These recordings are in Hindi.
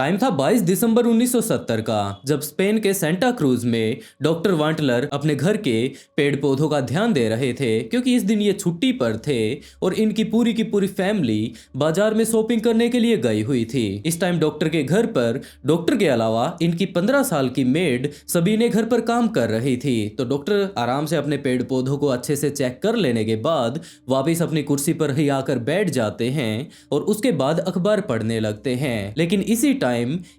टाइम था 22 दिसंबर 1970 का, जब स्पेन के सेंटा क्रूज में डॉक्टर वांटलर अपने घर के पेड़ पौधों का ध्यान दे रहे थे, क्योंकि इस दिन ये छुट्टी पर थे और इनकी पूरी फैमिली बाजार में शॉपिंग करने के लिए गई हुई थी। इस टाइम डॉक्टर के घर पर डॉक्टर के अलावा इनकी 15 साल की मेड सबीने घर पर काम कर रही थी। तो डॉक्टर आराम से अपने पेड़ पौधों को अच्छे से चेक कर लेने के बाद वापिस अपनी कुर्सी पर ही आकर बैठ जाते हैं और उसके बाद अखबार पढ़ने लगते हैं। लेकिन इसी टाइम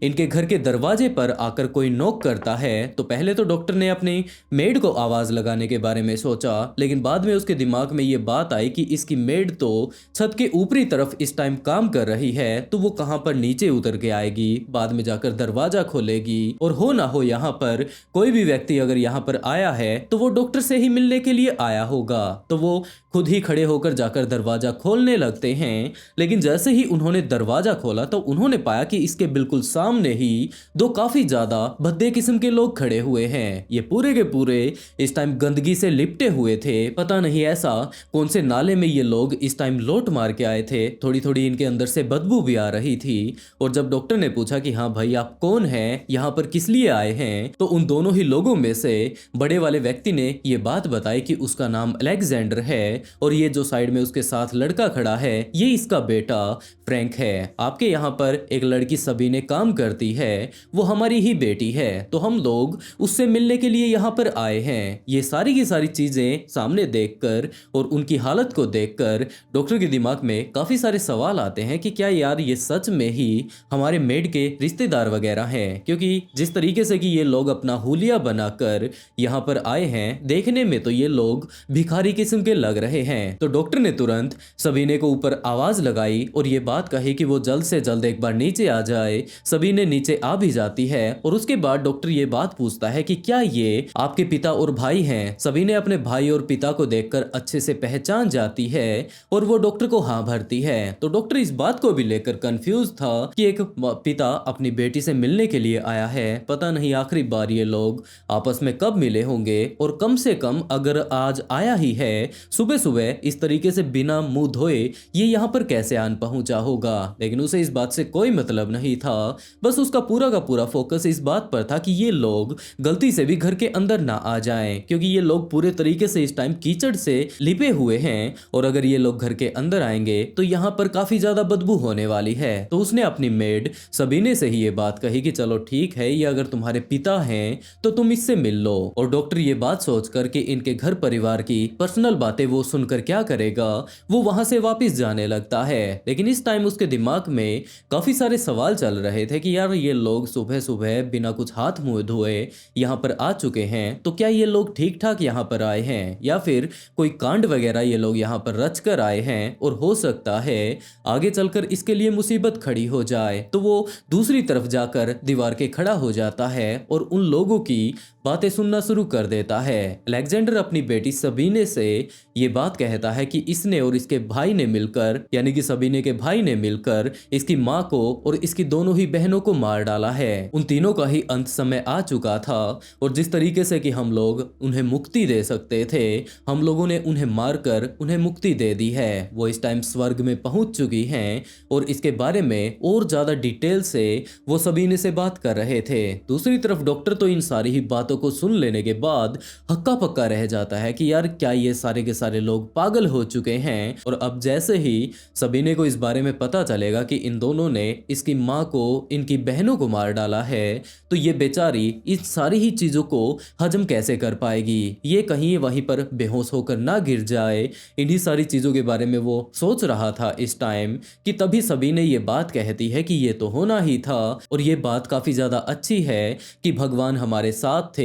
इनके घर के दरवाजे पर आकर कोई नॉक करता है। तो पहले तो डॉक्टर ने अपनी मेड को आवाज लगाने के बारे में सोचा, लेकिन बाद में उसके दिमाग में ये बात आई कि इसकी मेड तो छत के ऊपरी तरफ इस टाइम काम कर रही है, तो वो कहां पर नीचे उतर के आएगी, बाद में जाकर दरवाजा खोलेगी और हो ना हो यहाँ पर कोई भी व्यक्ति अगर यहाँ पर आया है तो वो डॉक्टर से ही मिलने के लिए आया होगा। तो वो खुद ही खड़े होकर जाकर दरवाजा खोलने लगते हैं। लेकिन जैसे ही उन्होंने दरवाजा खोला तो उन्होंने पाया कि इसके बिल्कुल सामने ही दो काफी ज्यादा भद्दे किस्म के लोग खड़े हुए हैं। ये पूरे के पूरे इस टाइम गंदगी से लिपटे हुए थे। पता नहीं ऐसा कौन से नाले में ये लोग इस टाइम लोट मार के आए थे। थोड़ी थोड़ी इनके अंदर से बदबू भी आ रही थी। और जब डॉक्टर ने पूछा कि हाँ भाई आप कौन हैं, यहाँ पर किस लिए आए हैं, तो उन दोनों ही लोगों में से बड़े वाले व्यक्ति ने ये बात बताई कि उसका नाम अलेक्जेंडर है और ये जो साइड में उसके साथ लड़का खड़ा है ये इसका बेटा फ्रैंक है। आपके यहाँ पर एक लड़की सबीने काम करती है, वो हमारी ही बेटी है, तो हम लोग उससे मिलने के लिए यहाँ पर आए हैं। ये सारी की सारी चीजें सामने देखकर और उनकी हालत को देखकर डॉक्टर के दिमाग में काफी सारे सवाल आते हैं कि क्या यार ये सच में ही हमारे मेड के रिश्तेदार वगैरह हैं, क्योंकि जिस तरीके से कि ये लोग अपना हुलिया बनाकर यहाँ पर आए हैं, देखने में तो ये लोग भिखारी किस्म के लग रहे हैं। तो डॉक्टर ने तुरंत सबीने को ऊपर आवाज लगाई और ये बात कही कि वो जल्द से जल्द एक बार नीचे आ जाए। सबीने नीचे आ भी जाती है और उसके बाद डॉक्टर ये बात पूछता है कि क्या ये आपके पिता और भाई हैं। सबीने अपने भाई और पिता को देखकर अच्छे से पहचान जाती है और वो डॉक्टर को हाँ भरती है। तो डॉक्टर इस बात को भी लेकर कंफ्यूज था कि एक पिता अपनी बेटी से मिलने के लिए आया है, पता नहीं आखिरी बार ये लोग आपस में कब मिले होंगे, और कम से कम अगर आज आया ही है सुबह सुबह इस तरीके से बिना मुंह धोए ये यहाँ पर कैसे आन पहुंचा होगा। लेकिन उसे इस बात से कोई मतलब नहीं था, बस उसका पूरा का पूरा फोकस इस बात पर था कि ये लोग गलती से भी घर के अंदर ना आ जाएं, क्योंकि ये लोग पूरे तरीके से इस टाइम कीचड़ से लिपे हुए हैं और अगर ये लोग घर के अंदर आएंगे तो यहाँ पर काफी ज्यादा बदबू होने वाली है। तो उसने अपनी मेड सबीने से ही ये बात कही कि चलो ठीक है, ये अगर तुम्हारे पिता हैं तो तुम इससे मिल लो। और डॉक्टर ये बात सोचकर कि इनके घर परिवार की पर्सनल बातें वो सुनकर क्या करेगा, वो वहां से वापस जाने लगता है। लेकिन इस टाइम उसके दिमाग में काफी सारे सवाल चल रहे थे कि यार ये लोग सुबह सुबह बिना कुछ हाथ मुंह धोए यहाँ पर आ चुके हैं, तो क्या ये लोग ठीक ठाक यहाँ पर आए हैं या फिर कोई कांड वगैरह ये लोग यहाँ पर रच कर आए हैं, और हो सकता है आगे चलकर इसके लिए मुसीबत खड़ी हो जाए। तो वो दूसरी तरफ जाकर दीवार के खड़ा हो जाता है और उन लोगों की बातें सुनना शुरू कर देता है। अलेक्जेंडर अपनी बेटी सबीने से ये बात कहता है कि इसने और इसके भाई ने मिलकर, यानी कि सबीने के भाई ने मिलकर इसकी माँ को और इसकी दोनों ही बहनों को मार डाला है। उन तीनों का ही अंत समय आ चुका था और जिस तरीके से कि हम लोग उन्हें मुक्ति दे सकते थे, हम लोगों ने उन्हें मारकर उन्हें मुक्ति दे दी है। वो इस टाइम स्वर्ग में पहुंच चुकी हैं और इसके बारे में और ज्यादा डिटेल से वो सबीने से बात कर रहे थे। दूसरी तरफ डॉक्टर तो इन सारी ही बातों को सुन लेने के बाद हक्का पक्का रह जाता है कि यार क्या ये सारे के सारे लोग पागल हो चुके हैं। और अब जैसे ही सबीने को इस बारे में पता चलेगा कि इन दोनों ने इसकी माँ को, इनकी बहनों को मार डाला है, तो ये बेचारी इस सारी ही चीजों को हजम कैसे कर पाएगी, ये कहीं वहीं पर बेहोश होकर ना गिर जाए। इन्हीं सारी चीजों के बारे में वो सोच रहा था इस टाइम कि तभी सबीने ये बात कहती है कि ये तो होना ही था और ये बात काफी ज्यादा अच्छी है कि भगवान हमारे साथ थे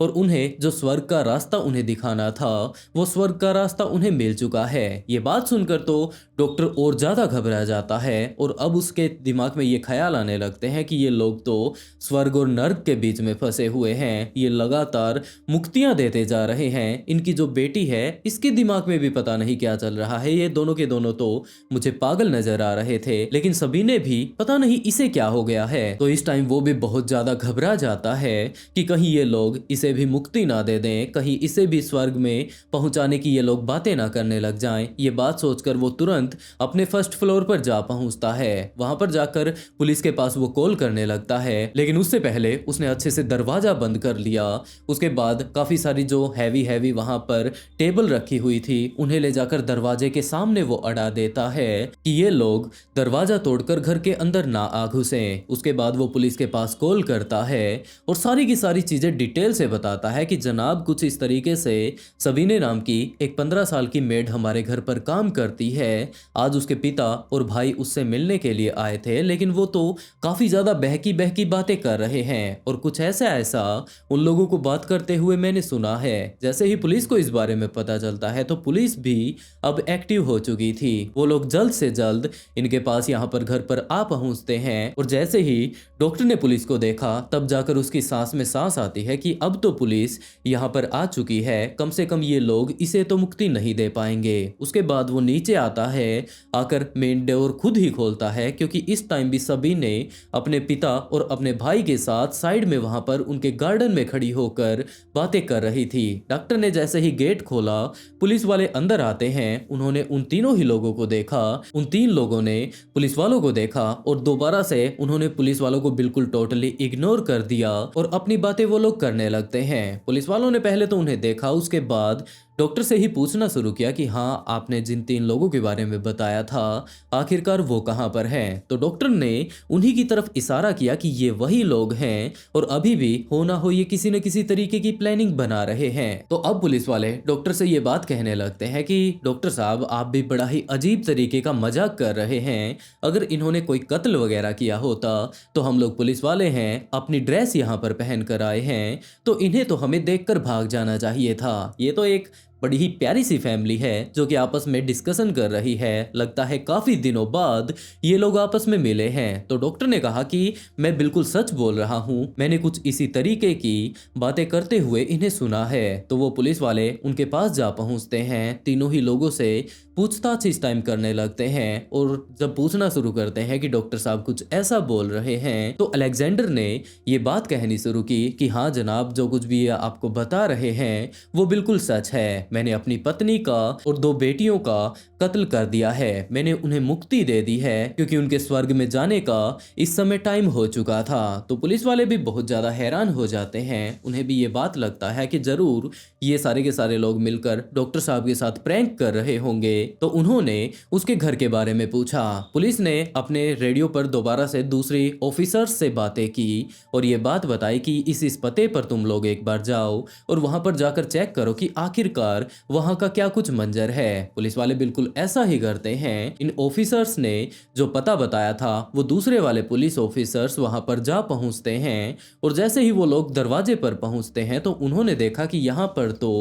और उन्हें जो स्वर्ग का रास्ता उन्हें दिखाना था वो स्वर्ग का रास्ता उन्हें मिल चुका है। ये बात सुनकर तो डॉक्टर और ज्यादा घबरा जाता है और अब उसके दिमाग में ये ख्याल आने लगते हैं कि ये लोग तो स्वर्ग और नर्क के बीच में फंसे हुए हैं, ये लगातार मुक्तियां देते जा रहे हैं। इनकी जो बेटी है इसके दिमाग में भी पता नहीं क्या चल रहा है, ये दोनों के दोनों तो मुझे पागल नजर आ रहे थे। लेकिन सबीने भी पता नहीं इसे क्या हो गया है, तो इस टाइम वो भी बहुत ज्यादा घबरा जाता है कि कहीं ये लोग इसे भी मुक्ति ना दे दें, कहीं इसे भी स्वर्ग में पहुंचाने की ये लोग बातें ना करने लग जाएं। ये बात सोचकर वो तुरंत अपने फर्स्ट फ्लोर पर जा पहुंचता है। वहां पर जाकर पुलिस पुलिस के पास वो कॉल करने लगता है, लेकिन उससे पहले उसने अच्छे से दरवाजा बंद कर लिया। उसके बाद काफी सारी जो हैवी वहां पर टेबल रखी हुई थी उन्हें ले जाकर दरवाजे के सामने वो अड़ा देता है कि ये लोग दरवाजा तोड़कर घर के अंदर ना आ घुसें। उसके बाद वो पुलिस के पास कॉल करता है और सारी की सारी चीजें डिटेल से बताता है कि जनाब कुछ इस तरीके से सबीने नाम की एक 15 साल की मेड हमारे घर पर काम करती है। आज उसके पिता और भाई उससे मिलने के लिए आए थे, लेकिन वो तो काफी ज्यादा बहकी बहकी बातें कर रहे हैं और कुछ ऐसा उन लोगों को बात करते हुए मैंने सुना है। जैसे ही पुलिस को इस बारे में पता चलता है तो पुलिस भी अब एक्टिव हो चुकी थी। वो लोग जल्द से जल्द इनके पास यहाँ पर घर पर आ पहुंचते हैं और जैसे ही डॉक्टर ने पुलिस को देखा तब जाकर उसकी सांस में सांस आती है कि अब तो पुलिस यहाँ पर आ चुकी है, कम से कम ये लोग इसे तो मुक्ति नहीं दे पाएंगे। उसके बाद वो नीचे आता है, आकर मेन डोर खुद ही खोलता है क्योंकि इस टाइम भी सभी ने अपने पिता और अपने भाई के साथ साइड में वहां पर उनके गार्डन में खड़ी होकर बातें कर रही थी। डॉक्टर ने जैसे ही गेट खोला पुलिस वाले अंदर आते हैं। उन्होंने उन तीनों ही लोगों को देखा, उन 3 लोगों ने पुलिस वालों को देखा और दोबारा से उन्होंने पुलिस वालों को बिल्कुल टोटली इग्नोर कर दिया और अपनी बातें वो लोग करने लगते हैं। पुलिस वालों ने पहले तो उन्हें देखा, उसके बाद डॉक्टर से ही पूछना शुरू किया कि हाँ आपने जिन 3 लोगों के बारे में बताया था आखिरकार वो कहाँ पर हैं। तो डॉक्टर ने उन्हीं की तरफ इशारा किया कि ये वही लोग हैं और अभी भी हो ना हो ये किसी न किसी तरीके की प्लानिंग बना रहे हैं। तो अब पुलिस वाले डॉक्टर से ये बात कहने लगते हैं कि डॉक्टर साहब आप भी बड़ा ही अजीब तरीके का मजाक कर रहे हैं, अगर इन्होंने कोई कत्ल वगैरह किया होता तो हम लोग पुलिस वाले हैं, अपनी ड्रेस यहाँ पर पहन कर आए हैं तो इन्हें तो हमें देखकर भाग जाना चाहिए था। ये तो एक बड़ी ही प्यारी सी फैमिली है जो कि आपस में डिस्कशन कर रही है, लगता है काफी दिनों बाद ये लोग आपस में मिले हैं। तो डॉक्टर ने कहा कि मैं बिल्कुल सच बोल रहा हूँ, मैंने कुछ इसी तरीके की बातें करते हुए इन्हें सुना है। तो वो पुलिस वाले उनके पास जा पहुंचते हैं, तीनों ही लोगों से पूछताछ इस टाइम करने लगते हैं और जब पूछना शुरू करते हैं कि डॉक्टर साहब कुछ ऐसा बोल रहे हैं तो अलेक्जेंडर ने ये बात कहनी शुरू की कि हाँ जनाब जो कुछ भी आपको बता रहे हैं वो बिल्कुल सच है, मैंने अपनी पत्नी का और 2 बेटियों का कत्ल कर दिया है, मैंने उन्हें मुक्ति दे दी है क्योंकि उनके स्वर्ग में जाने का इस समय टाइम हो चुका था। तो पुलिस वाले भी बहुत ज्यादा हैरान हो जाते हैं, उन्हें भी ये बात लगता है कि जरूर ये सारे के सारे लोग मिलकर डॉक्टर साहब के साथ प्रैंक कर रहे होंगे। तो उन्होंने उसके घर के बारे में पूछा। पुलिस ने अपने रेडियो पर दोबारा से दूसरी ऑफिसर्स से बातें की और ये बात बताई कि इस पते पर तुम लोग एक बार जाओ और वहां पर जाकर चेक करो कि आखिरकार वहां का क्या कुछ मंजर है। पुलिस वाले बिल्कुल ऐसा ही करते हैं। इन ऑफिसर्स ने जो पता बताया था वो दूसरे वाले पुलिस ऑफिसर्स वहां पर जा पहुंचते हैं और जैसे ही वो लोग दरवाजे पर पहुंचते हैं तो उन्होंने देखा कि यहाँ पर तो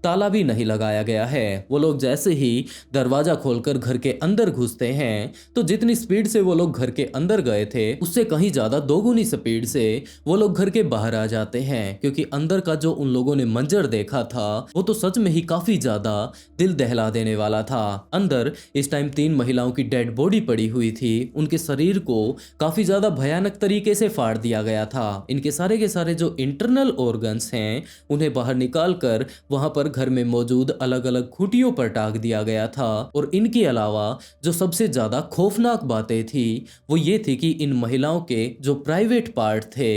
ताला भी नहीं लगाया गया है। वो लोग जैसे ही दरवाजा खोलकर घर के अंदर घुसते हैं तो जितनी स्पीड से वो लोग घर के अंदर गए थे उससे कहीं ज्यादा दोगुनी स्पीड से वो लोग घर के बाहर आ जाते हैं, क्योंकि अंदर का जो उन लोगों ने मंजर देखा था वो तो सच में ही काफी ज्यादा दिल दहला देने वाला था। अंदर इस टाइम 3 महिलाओं की डेड बॉडी पड़ी हुई थी, उनके शरीर को काफी ज्यादा भयानक तरीके से फाड़ दिया गया था। इनके सारे के सारे जो इंटरनल ऑर्गन्स हैं उन्हें बाहर निकाल कर वहां पर घर में मौजूद अलग अलग खूंटियों पर टांग दिया गया था। और इनके अलावा जो सबसे ज्यादा खौफनाक बातें थी वो ये थी कि इन महिलाओं के जो प्राइवेट पार्ट थे,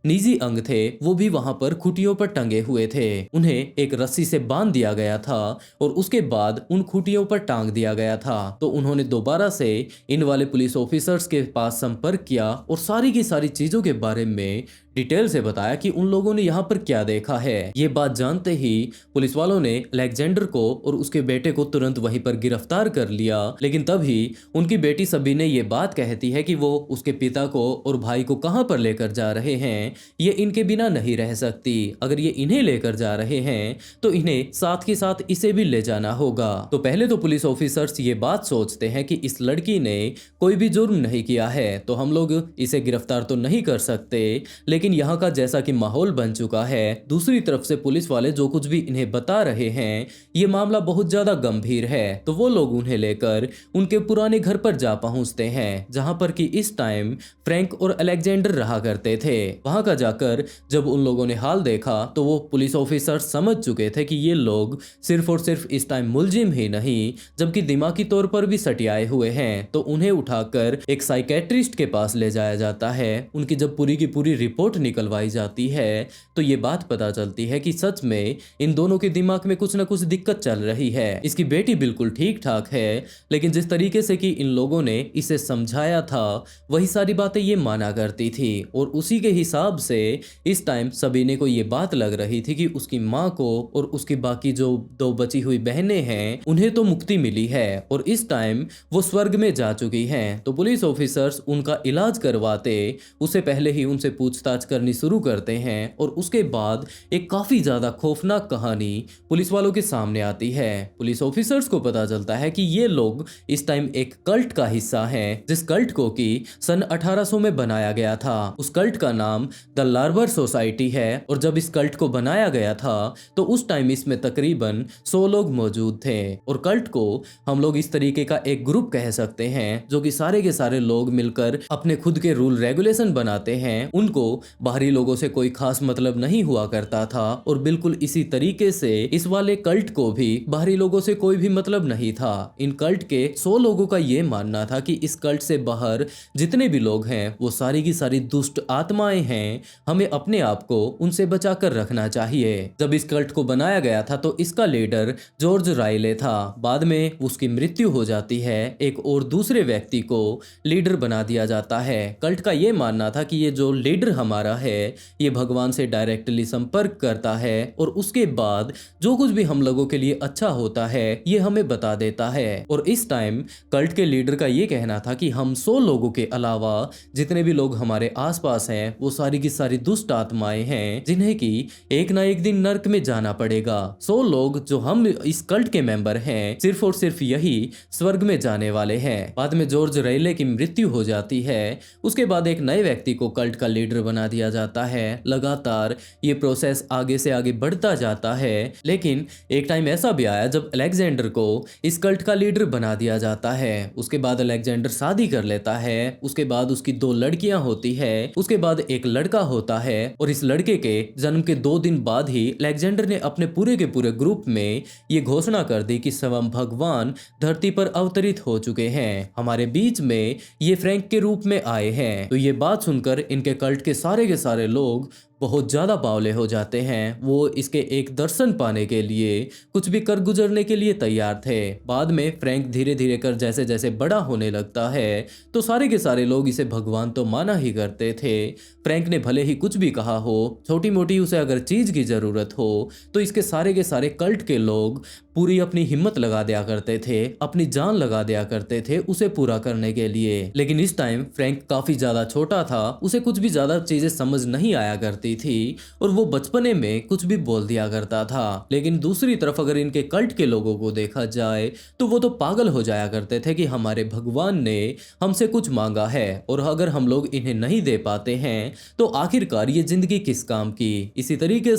निजी अंग थे, वो भी वहां पर खूंटियों पर टंगे हुए थे। उन्हें एक रस्सी से बांध दिया गया था और उसके बाद उन खूंटियों पर टांग दिया गया था। तो उन्होंने दोबारा से इन वाले पुलिस ऑफिसर्स के पास संपर्क किया और सारी की सारी चीजों के बारे में डिटेल से बताया कि उन लोगों ने यहाँ पर क्या देखा है। ये बात जानते ही पुलिस वालों ने अलेक्जेंडर को और उसके बेटे को तुरंत वहीं पर गिरफ्तार कर लिया। लेकिन तभी उनकी बेटी सबीने ये बात कहती है कि वो उसके पिता को और भाई को कहाँ पर लेकर जा रहे हैं, ये इनके बिना नहीं रह सकती, अगर ये इन्हें लेकर जा रहे हैं तो इन्हें साथ के साथ इसे भी ले जाना होगा। तो पहले तो पुलिस ऑफिसर्स ये बात सोचते हैं कि इस लड़की ने कोई भी जुर्म नहीं किया है तो हम लोग इसे गिरफ्तार तो नहीं कर सकते, लेकिन लेकिन यहाँ का जैसा कि माहौल बन चुका है, दूसरी तरफ से पुलिस वाले जो कुछ भी इन्हें बता रहे हैं ये मामला बहुत ज्यादा गंभीर है। तो वो लोग उन्हें लेकर उनके पुराने घर पर जा पहुंचते हैं, जहां पर कि इस टाइम फ्रैंक और अलेक्जेंडर रहा करते थे। वहां का जाकर जब उन लोगों ने हाल देखा तो वो पुलिस ऑफिसर समझ चुके थे कि ये लोग सिर्फ और सिर्फ इस टाइम मुलजिम ही नहीं जबकि दिमागी तौर पर भी सटियाए हुए हैं। तो उन्हें उठाकर एक साइकेट्रिस्ट के पास ले जाया जाता है। उनकी जब पूरी की पूरी रिपोर्ट निकलवाई जाती है तो ये बात पता चलती है कि सच में इन दोनों के दिमाग में कुछ ना कुछ दिक्कत चल रही है। इसकी बेटी बिल्कुल ठीक ठाक है, लेकिन जिस तरीके से कि इन लोगों ने इसे समझाया था वही सारी बातें ये माना करती थी, और उसी के हिसाब से इस टाइम सबीने को ये बात लग रही थी कि उसकी माँ को और उसकी बाकी जो 2 बची हुई बहनें हैं उन्हें तो मुक्ति मिली है और इस टाइम वो स्वर्ग में जा चुकी हैं। तो पुलिस ऑफिसर्स उनका इलाज करवाते उससे पहले ही उनसे पूछताछ करनी शुरू करते हैं और उसके बाद एक काफी ज्यादा खौफनाक कहानी पुलिस वालों के सामने आती है। पुलिस ऑफिसर्स को पता चलता है कि ये लोग इस टाइम एक कल्ट का हिस्सा हैं, जिस कल्ट को कि सन 1800 में बनाया गया था। उस कल्ट का नाम द लार्बर सोसाइटी है और जब इस कल्ट को बनाया गया था तो उस टाइम इसमें तकरीबन 100 लोग मौजूद थे। और कल्ट को हम लोग इस तरीके का एक ग्रुप कह सकते हैं जो कि सारे के सारे लोग मिलकर अपने खुद के रूल रेगुलेशन बनाते हैं। उनको बाहरी लोगों से कोई खास मतलब नहीं हुआ करता था और बिल्कुल इसी तरीके से इस वाले कल्ट को भी बाहरी लोगों से कोई भी मतलब नहीं था। इन कल्ट के 100 लोगों का ये मानना था कि इस कल्ट से बाहर जितने भी लोग हैं वो सारी की सारी दुष्ट आत्माएं हैं, हमें अपने आप को उनसे बचाकर रखना चाहिए। जब इस कल्ट को बनाया गया था तो इसका लीडर जॉर्ज राइले था। बाद में उसकी मृत्यु हो जाती है, एक और दूसरे व्यक्ति को लीडर बना दिया जाता है। कल्ट का ये मानना था कि ये जो लीडर हमारा है ये भगवान से डायरेक्टली संपर्क करता है और उसके बाद जो कुछ भी हम लोगों के लिए अच्छा होता है ये हमें बता देता है। और इस टाइम कल्ट के लीडर का ये कहना था कि हम 100 लोगों के अलावा जितने भी लोग हमारे आसपास हैं वो सारी की सारी दुष्ट आत्माएं हैं जिन्हें कि एक ना एक दिन नर्क में जाना पड़ेगा। 100 लोग जो हम इस कल्ट के मेंबर हैं सिर्फ और सिर्फ यही स्वर्ग में जाने वाले हैं। बाद में जॉर्ज रेले की मृत्यु हो जाती है। उसके बाद एक नए व्यक्ति को कल्ट का लीडर बना दिया जाता है। लगातार ये प्रोसेस आगे से आगे बढ़ता जाता है, लेकिन एक टाइम ऐसा भी आया जब अलेक्जेंडर को इस कल्ट का लीडर बना दिया जाता है। उसके बाद अलेक्जेंडर शादी कर लेता है। उसके बाद उसकी 2 लड़कियां होती है। उसके बाद एक लड़का होता है और इस लड़के के जन्म के 2 दिन बाद ही अलेक्जेंडर ने अपने पूरे के पूरे ग्रुप में ये घोषणा कर दी कि स्वयं भगवान धरती पर अवतरित हो चुके हैं, हमारे बीच में ये फ्रैंक के रूप में आए हैं। तो ये बात सुनकर इनके कल्ट के सारे लोग बहुत ज्यादा बावले हो जाते हैं। वो इसके एक दर्शन पाने के लिए कुछ भी कर गुजरने के लिए तैयार थे। बाद में फ्रैंक धीरे धीरे कर जैसे जैसे बड़ा होने लगता है तो सारे के सारे लोग इसे भगवान तो माना ही करते थे। फ्रैंक ने भले ही कुछ भी कहा हो, छोटी मोटी उसे अगर चीज की जरूरत हो तो इसके सारे के सारे कल्ट के लोग पूरी अपनी हिम्मत लगा दिया करते थे, अपनी जान लगा दिया करते थे उसे पूरा करने के लिए। लेकिन इस टाइम फ्रैंक काफी ज्यादा छोटा था, उसे कुछ भी ज्यादा चीजें समझ नहीं आया करती थी और वो बचपने में कुछ भी बोल दिया करता था। लेकिन दूसरी तरफ अगर इनके कल्ट के लोगों को देखा जाए तो वो तो पागल हो जाया करते थे कि हमारे भगवान ने हमसे कुछ मांगा है और अगर हम लोग इन्हें नहीं दे पाते हैं तो आखिरकार ये जिंदगी किस काम की। इसी तरीके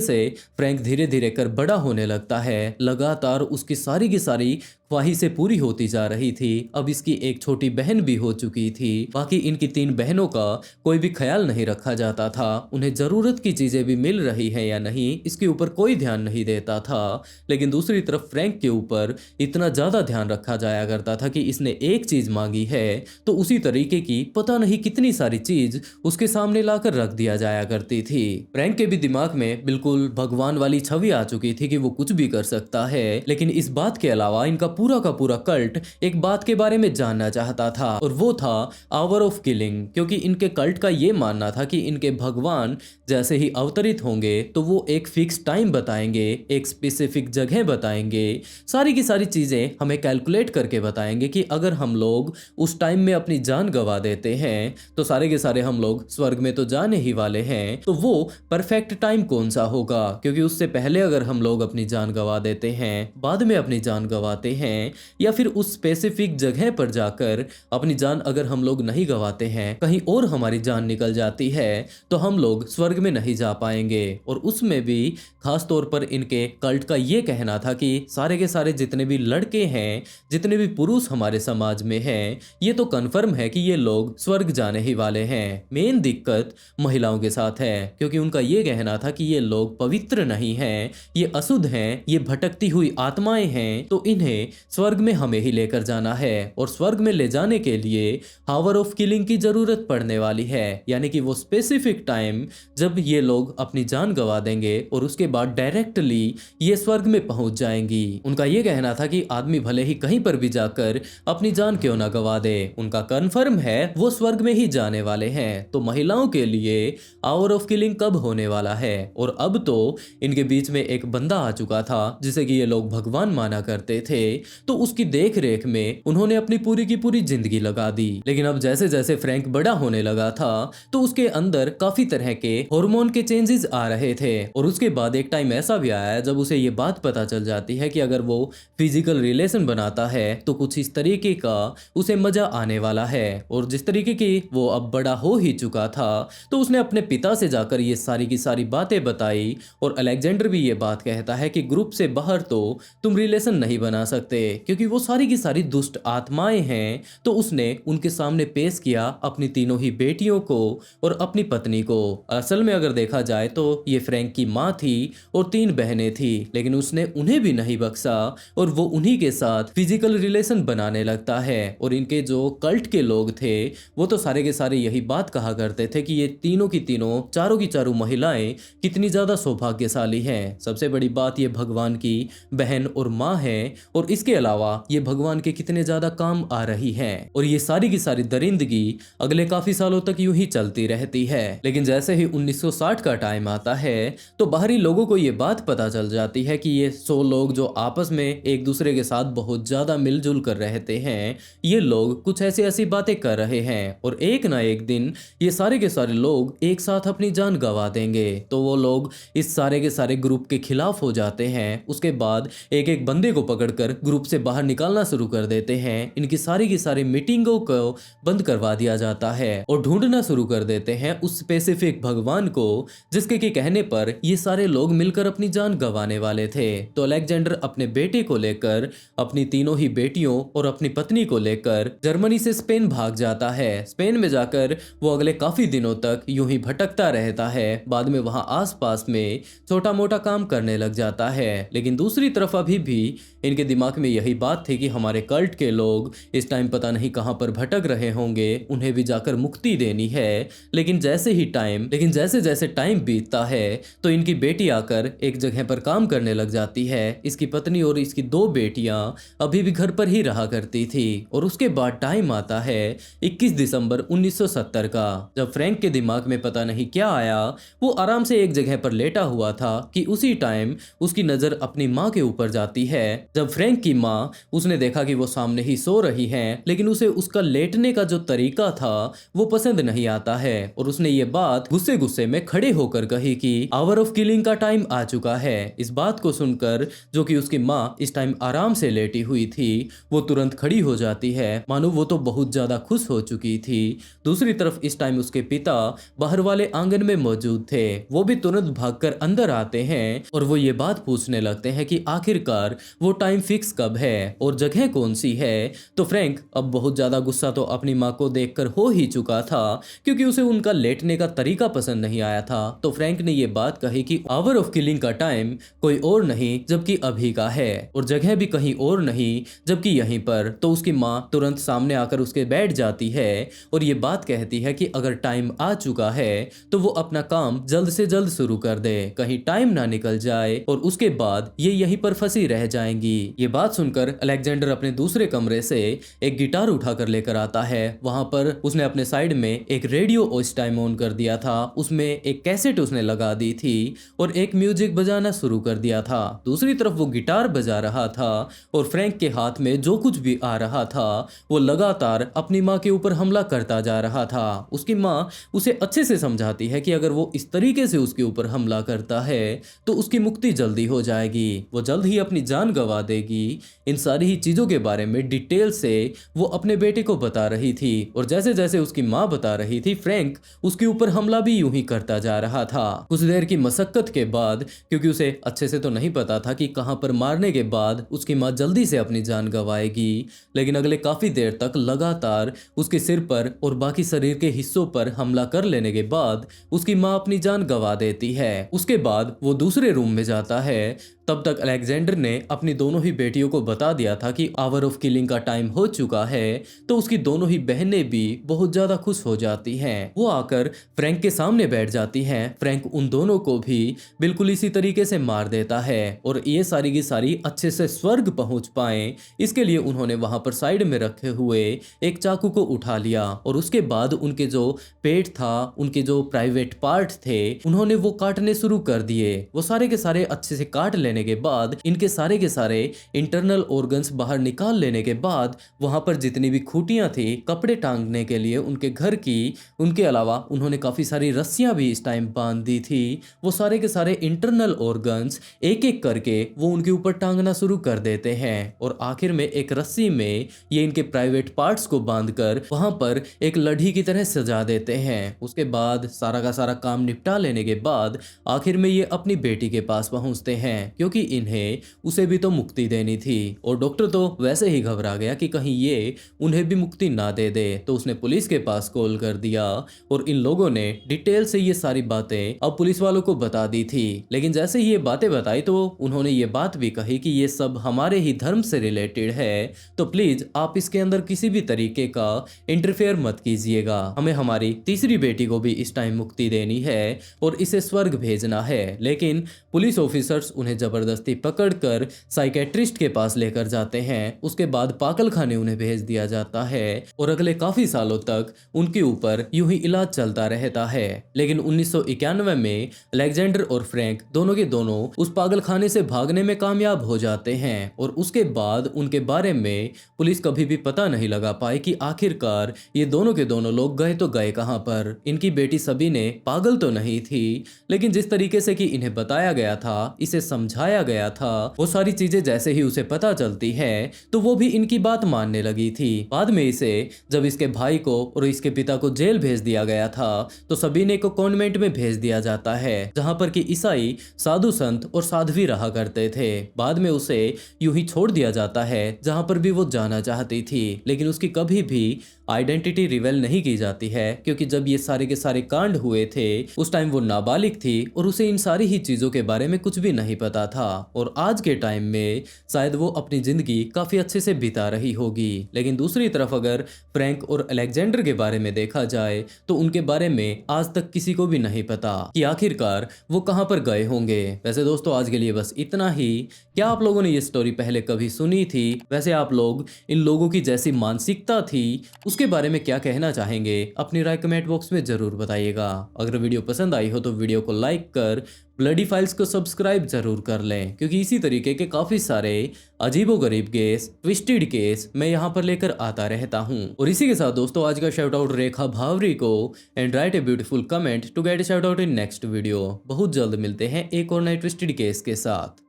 से फ्रैंक धीरे धीरे कर बड़ा होने लगता है। लगातार उसकी सारी की सारी ख्वाहिशें पूरी होती जा रही थी। अब इसकी एक छोटी बहन भी हो चुकी थी। बाकी इनकी 3 बहनों का कोई भी ख्याल नहीं रखा जाता था। उन्हें जरूरत की चीजें भी मिल रही हैं या नहीं इसके ऊपर कोई ध्यान नहीं देता था। लेकिन दूसरी तरफ फ्रैंक के ऊपर इतना ज्यादा ध्यान रखा जाया करता था कि इसने एक चीज मांगी है तो उसी तरीके की पता नहीं कितनी सारी चीज उसके सामने लाकर रख दिया जाया करती थी। फ्रैंक के भी दिमाग में बिल्कुल भगवान वाली छवि आ चुकी थी कि वो कुछ भी कर सकता है। लेकिन इस बात के अलावा इनका पूरा का पूरा कल्ट एक बात के बारे में जानना चाहता था और वो था आवर ऑफ किलिंग, क्योंकि इनके कल्ट का ये मानना था कि इनके भगवान जैसे ही अवतरित होंगे तो वो एक फिक्स टाइम बताएंगे, एक स्पेसिफिक जगह बताएंगे, सारी की सारी चीज़ें हमें कैलकुलेट करके बताएंगे कि अगर हम लोग उस टाइम में अपनी जान गंवा देते हैं तो सारे के सारे हम लोग स्वर्ग में तो जाने ही वाले हैं। तो वो परफेक्ट टाइम कौन सा होगा, क्योंकि उससे पहले अगर हम लोग अपनी जान गंवा देते हैं, बाद में अपनी जान गंवाते हैं, या फिर उस स्पेसिफिक जगह पर जाकर अपनी जान अगर हम लोग नहीं गंवाते हैं, कहीं और हमारी जान निकल जाती है, तो हम लोग स्वर्ग में नहीं जा पाएंगे। और उसमें भी खास तौर पर इनके कल्ट का ये कहना था कि सारे के सारे जितने भी लड़के हैं, जितने भी पुरुष हमारे समाज में हैं, ये तो कन्फर्म है कि ये लोग स्वर्ग जाने ही वाले हैं। मेन दिक्कत महिलाओं के साथ है, क्योंकि उनका ये कहना था कि ये लोग पवित्र नहीं हैं, ये अशुद्ध हैं, ये भटकती हुई आत्माएं हैं, तो इन्हें स्वर्ग में हमें ही लेकर जाना है। और स्वर्ग में ले जाने के लिए हावर ऑफ किलिंग की जरूरत पड़ने वाली है, यानी कि वो स्पेसिफिक टाइम जब ये लोग अपनी जान गंवा देंगे और उसके बाद डायरेक्टली ये स्वर्ग में पहुंच जाएंगी। उनका ये कहना था कि आदमी भले ही कहीं पर भी जाकर अपनी जान क्यों ना गंवा दे, उनका कन्फर्म है वो स्वर्ग में ही जाने वाले हैं। तो महिलाओं के लिए आवर ऑफ किलिंग कब होने वाला है? और अब तो इनके बीच में एक बंदा आ चुका था जिसे कि ये लोग भगवान माना करते थे, तो उसकी देख रेख में उन्होंने अपनी पूरी की पूरी जिंदगी लगा दी। लेकिन अब जैसे जैसे फ्रैंक बड़ा होने लगा था तो उसके अंदर काफी तरह के हार्मोन के चेंजेस आ रहे थे। और उसके बाद एक टाइम ऐसा भी आया जब उसे ये बात पता चल जाती है कि अगर वो फिजिकल रिलेशन बनाता है तो कुछ इस तरीके का उसे मजा आने वाला है। और जिस तरीके की वो अब बड़ा हो ही चुका था, तो उसने अपने पिता से जाकर ये सारी की सारी बातें बताई। और अलेक्जेंडर भी ये बात कहता है कि ग्रुप से बाहर तो तुम रिलेशन नहीं बना सकते, क्योंकि वो सारी की सारी दुष्ट आत्माएं हैं। तो उसने उनके सामने पेश किया अपनी तीनों ही बेटियों को और अपनी पत्नी को। असल में अगर देखा जाए तो ये फ्रैंक की माँ थी और 3 बहनें थी, लेकिन उसने उन्हें भी नहीं बख्शा और वो उन्हीं के साथ फिजिकल रिलेशन बनाने लगता है। और इनके जो कल्ट के लोग थे वो तो सारे के सारे यही बात कहा करते थे कि ये तीनों की तीनों, चारों की चारों महिलाएं कितनी ज्यादा सौभाग्यशाली हैं। सबसे बड़ी बात ये भगवान की बहन और माँ है, और इसके अलावा ये भगवान के कितने ज्यादा काम आ रही हैं। और ये सारी की सारी दरिंदगी अगले काफी सालों तक यूं ही चलती रहती है। लेकिन जैसे ही 1960 का टाइम आता है तो बाहरी लोगों को ये बात पता चल जाती है कि ये 100 लोग जो आपस में एक दूसरे के साथ बहुत ज्यादा मिलजुल कर रहते हैं, ये लोग कुछ ऐसी ऐसी बातें कर रहे हैं और एक ना एक दिन ये सारे के सारे लोग एक साथ अपनी जान गंवा देंगे। तो वो लोग इस सारे के सारे ग्रुप के खिलाफ हो जाते हैं। उसके बाद एक एक बंदे को पकड़कर ग्रुप से बाहर निकालना शुरू कर देते हैं। इनकी सारी की सारी मीटिंगों को बंद करवा दिया जाता है और ढूंढना शुरू कर देते हैं उस स्पेसिफिक भगवान को जिसके के कहने पर ये सारे लोग मिलकर अपनी जान गंवाने वाले थे। तो अलेक्जेंडर अपने बेटे को लेकर, अपनी तीनों ही बेटियों और अपनी पत्नी को लेकर जर्मनी से स्पेन भाग जाता है। स्पेन में जाकर वो अगले काफी दिनों तक यूं ही भटकता रहता है। बाद में वहां आसपास में छोटा मोटा काम करने लग जाता है। लेकिन दूसरी तरफ अभी भी इनके दिमाग में यही बात थी कि हमारे कल्ट के लोग इस टाइम पता नहीं कहां पर भटक रहे होंगे, उन्हें भी जाकर मुक्ति देनी है। लेकिन जैसे जैसे टाइम बीतता है तो इनकी बेटी आकर एक जगह पर काम करने लग जाती है। इसकी पत्नी और इसकी 2 बेटियां अभी भी घर पर ही रहा करती थी। और उसके बाद टाइम आता है 21 दिसंबर 1970 का, जब फ्रैंक के दिमाग में पता नहीं क्या आया, वो आराम से एक जगह पर लेटा हुआ था कि उसी टाइम उसकी नजर अपनी माँ के ऊपर जाती है। जब फ्रैंक की माँ उसने देखा कि वो सामने ही सो रही है, लेकिन उसे उसका लेटने का जो तरीका था वो पसंद नहीं आता है। और उसने ये बात गुस्से गुस्से में खड़े होकर कही कि आवर ऑफ किलिंग का टाइम आ चुका है। इस बात को सुनकर जो कि उसकी माँ इस टाइम आराम से लेटी हुई थी, वो तुरंत खड़ी हो जाती है, मानो वो तो बहुत ज्यादा खुश हो चुकी थी। दूसरी तरफ इस टाइम उसके पिता बाहर वाले आंगन में मौजूद थे। वो भी तुरंत भागकर अंदर आते हैं और वो ये बात पूछने लगते हैं कि आखिरकार वो टाइम फिक्स कब है और जगह कौन सी है। तो फ्रैंक अब बहुत ज्यादा गुस्सा तो अपनी माँ को देखकर हो ही चुका था, क्योंकि उसे उनका लेटने का तरीका पसंद नहीं आया था। तो फ्रैंक ने ये बात कही कि आवर ऑफ किलिंग का टाइम कोई और नहीं जबकि अभी का है, और जगह भी कहीं और नहीं जबकि यहीं पर। तो उसकी माँ तुरंत सामने आकर उसके बैठ जाती है और ये बात कहती है कि अगर टाइम आ चुका है तो वो अपना काम जल्द से जल्द शुरू कर दे, कहीं टाइम ना निकल जाए और उसके बाद ये यहीं पर फंसी रह जाएंगी। ये बात सुनकर अलेक्जेंडर अपने दूसरे कमरे से एक गिटार उठाकर लेकर आता है। वहां पर उसने अपने साइड में एक रेडियो उस टाइम ऑन कर दिया था उसमें एक कैसेट उसने लगा दी थी और एक म्यूजिक बजाना शुरू कर दिया था। दूसरी तरफ वो गिटार बजा रहा था और फ्रैंक के हाथ में जो कुछ भी आ रहा था वो लगातार अपनी माँ के ऊपर हमला करता जा रहा था। उसकी माँ उसे अच्छे से समझाती है कि अगर वो इस तरीके से उसके ऊपर हमला करता है तो उसकी मुक्ति जल्दी हो जाएगी, वो जल्द ही अपनी जान गंवा देगी। इन सारी ही चीजों के बारे में डिटेल से वो अपने बेटे को बता रही थी और जैसे जैसे उसकी माँ बता रही थी फ्रैंक उसके ऊपर हमला भी यूं ही करता जा रहा था। कुछ देर की मशक्कत के बाद, क्योंकि उसे अच्छे से तो नहीं पता था कि कहां पर मारने के बाद उसकी माँ जल्दी से अपनी जान गंवाएगी, लेकिन अगले काफी देर तक लगातार उसके सिर पर और बाकी शरीर के हिस्सों पर हमला कर लेने के बाद उसकी माँ अपनी जान गंवा देती है। उसके बाद वो दूसरे रूम में जाता है। तब तक अलेक्जेंडर ने अपनी दोनों ही बेटियों को बता दिया था कि आवर ऑफ किलिंग का टाइम हो चुका है, तो उसकी दोनों ही बहनें भी बहुत ज्यादा खुश हो जाती हैं। वो आकर फ्रैंक के सामने बैठ जाती हैं। फ्रैंक उन दोनों को भी बिल्कुल इसी तरीके से मार देता है और ये सारी की सारी अच्छे से स्वर्ग पहुंच पाए इसके लिए उन्होंने वहां पर साइड में रखे हुए एक चाकू को उठा लिया और उसके बाद उनके जो पेट था, उनके जो प्राइवेट पार्ट थे, उन्होंने वो काटने शुरू कर दिए। वो सारे के सारे अच्छे से काट लेने के बाद इनके सारे के सारे इंटरनल ऑर्गन्स बाहर निकाल लेने के बाद वहां पर जितनी भी खूंटियां थी कपड़े टांगने के लिए उनके घर की, उनके अलावा उन्होंने काफी सारी रस्सियां भी इस टाइम बांध दी थी। वो सारे के सारे इंटरनल ऑर्गन्स एक एक करके वो उनके ऊपर टांगना शुरू कर देते हैं और आखिर में एक रस्सी में ये इनके प्राइवेट पार्ट्स को बांधकर वहां पर एक लड़ी की तरह सजा देते हैं। उसके बाद सारा का सारा काम निपटा लेने के बाद आखिर में ये अपनी बेटी के पास पहुंचते हैं क्योंकि इन्हें उसे भी तो मुक्ति देनी थी और डॉक्टर तो वैसे ही घबरा गया कि कहीं ये उन्हें भी मुक्ति ना दे दे, तो उसने पुलिस के पास कॉल कर दिया और इन लोगों ने डिटेल से ये सारी बातें अब पुलिस वालों को बता दी थी। लेकिन जैसे ही ये बातें बताई तो उन्होंने ये बात भी कही कि ये सब हमारे ही धर्म से रिलेटेड है, तो प्लीज आप इसके अंदर किसी भी तरीके का इंटरफेयर मत कीजिएगा। हमें हमारी तीसरी बेटी को भी इस टाइम मुक्ति देनी है और इसे स्वर्ग भेजना है। लेकिन पुलिस ऑफिसर्स उन्हें जबरदस्ती पकड़कर साइकेट्रिस्ट के पास लेकर जाते हैं। उसके बाद पागल खाने उन्हें भेज दिया जाता है और अगले काफी सालों तक उनके ऊपर यूं ही इलाज चलता रहता है। लेकिन 1991 में अलेक्जेंडर और फ्रैंक दोनों के दोनों उस पागल खाने से भागने में कामयाब हो जाते हैं और उसके बाद उनके बारे में पुलिस कभी भी पता नहीं लगा पाई कि आखिरकार ये दोनों के दोनों लोग गए तो गए कहां पर। इनकी बेटी सबीने पागल तो नहीं थी, लेकिन जिस तरीके से कि इन्हें बताया गया था, इसे समझाया गया था, वो सारी चीजें जैसे ही उसे पता चलती है तो वो भी इनकी बात मानने लगी थी। बाद में इसे जब इसके भाई को और इसके पिता को जेल भेज दिया गया था तो सबीने को कॉन्वेंट में भेज दिया जाता है जहां पर कि ईसाई साधु संत और साध्वी रहा करते थे। बाद में उसे यूं ही छोड़ दिया जाता है जहां पर भी वो जाना चाहती थी, लेकिन उसकी कभी भी आइडेंटिटी रिवेल नहीं की जाती है क्योंकि जब ये सारे के सारे कांड हुए थे उस टाइम वो नाबालिग थी और उसे इन सारी ही चीजों के बारे में कुछ भी नहीं पता था और आज के टाइम में शायद वो अपनी जिंदगी काफी अच्छे से बिता रही होगी। लेकिन दूसरी तरफ अगर फ्रैंक और अलेक्जेंडर के बारे में देखा जाए तो उनके बारे में आज तक किसी को भी नहीं पता कि आखिरकार वो कहां पर गए होंगे। वैसे दोस्तों आज के लिए बस इतना ही। क्या आप लोगों ने ये स्टोरी पहले कभी सुनी थी? वैसे आप लोग इन लोगों की जैसी मानसिकता थी उसके बारे में क्या कहना चाहेंगे? अपनी राय कमेंट बॉक्स में जरूर बताइएगा। अगर वीडियो पसंद आई हो तो वीडियो को लाइक कर ब्लडी फाइल्स को सब्सक्राइब जरूर कर लें क्योंकि इसी तरीके के काफी सारे अजीबोगरीब केस, ट्विस्टेड केस मैं यहाँ पर लेकर आता रहता हूँ। और इसी के साथ दोस्तों आज का शाउट आउट रेखा भावरी को and write a beautiful comment to get shout out in next video. बहुत जल्द मिलते हैं एक और नए ट्विस्टेड केस के साथ।